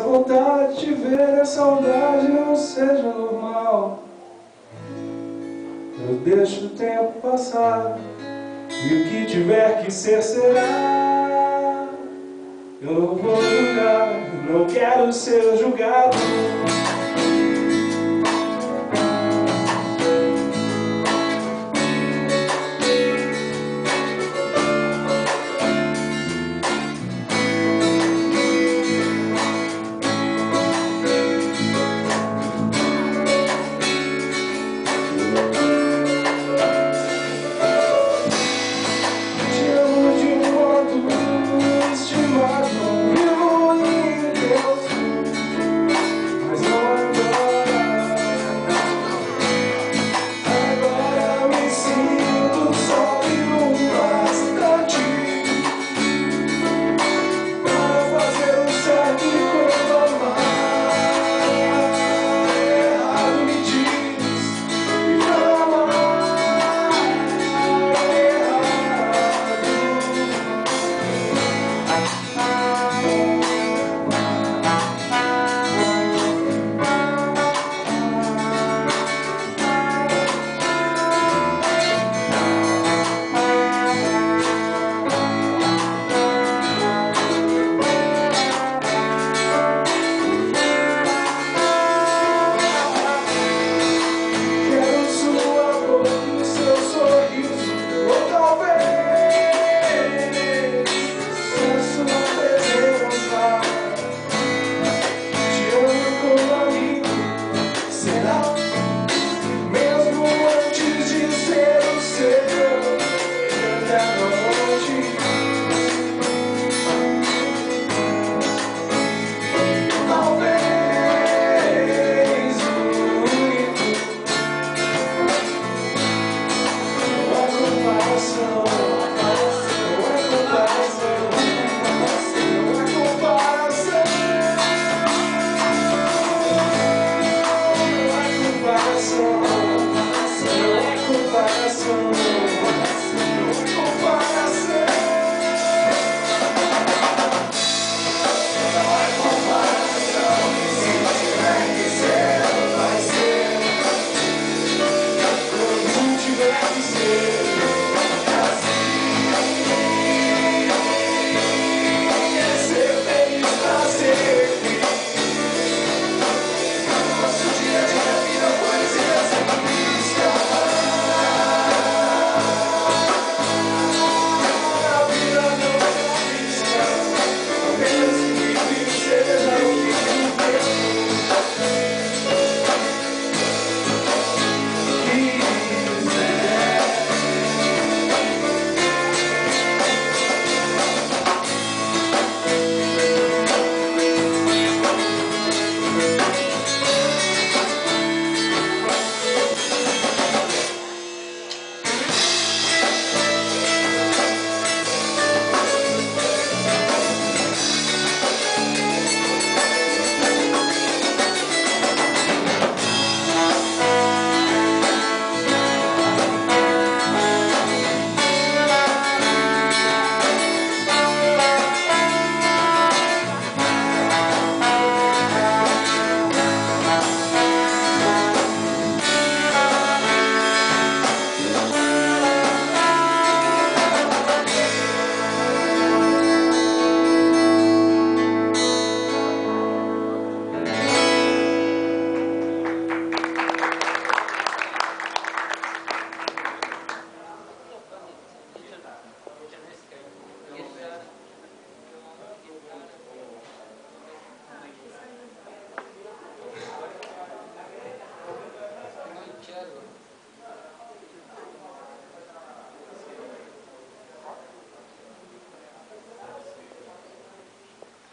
vontade de ver a saudade não seja normal. Eu deixo o tempo passar e o que tiver que ser será. Eu não vou julgar, não quero ser julgado.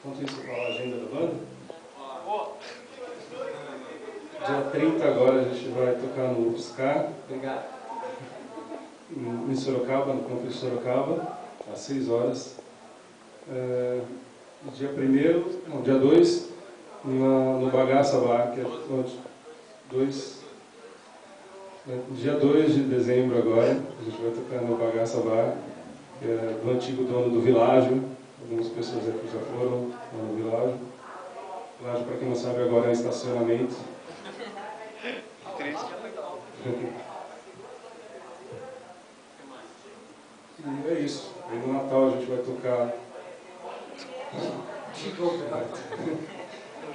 Enquanto isso, eu falo a agenda da banda. Dia 30 agora a gente vai tocar no UFSCar. Obrigado. Em Sorocaba, no campus de Sorocaba, às 6 horas. Dia 1º, não, dia 2, no Bagaça Bar, que é dia 2 de dezembro agora, a gente vai tocar no Bagaça Bar, que é do antigo dono do Világio. Algumas pessoas aqui já foram no Világio. Laje, para quem não sabe, agora é estacionamento. Triste. E é isso. Aí no Natal a gente vai tocar.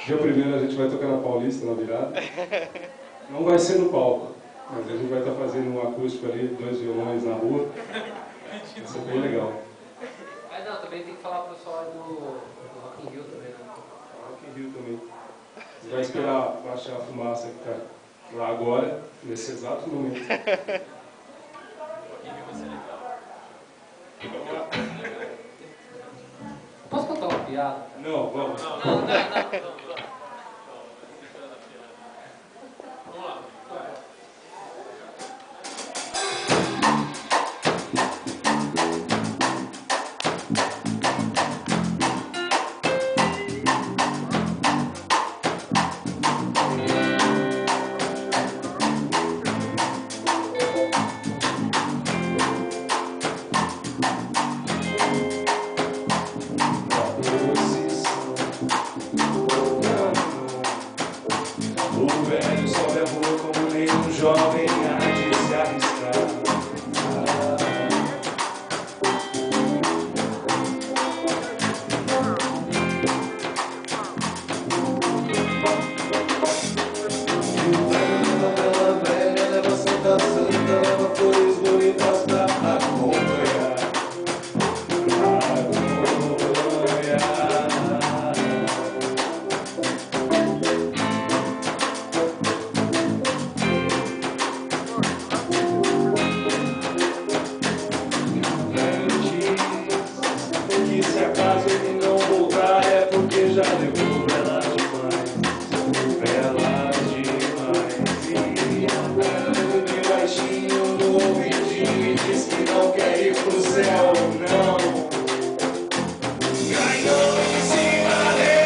Dia primeiro a gente vai tocar na Paulista, na virada. Não vai ser no palco, mas a gente vai estar fazendo um acústico ali, 2 violões na rua. Vai ser bem legal. Mas não, também tem que falar pro pessoal do Rock in Rio também, né? Rock in Rio também. Você vai esperar baixar a fumaça que está lá agora, nesse exato momento. Posso contar uma piada? Não, vamos. Não. O velho sobe a rua como nenhum jovem há de se arriscar. E o velho leva pela velha, leva Santa Santa, leva flores bonitas pra acompanhar. Que se acaso ele não voltar é porque já levou ela demais. E andando de baixinho no ouvidinho e diz que não quer ir pro céu, não. Ganhou em cima dele.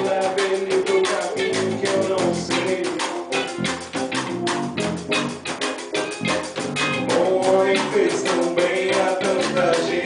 Leva ele pro caminho que eu não sei. O homem fez tão bem a tanta gente.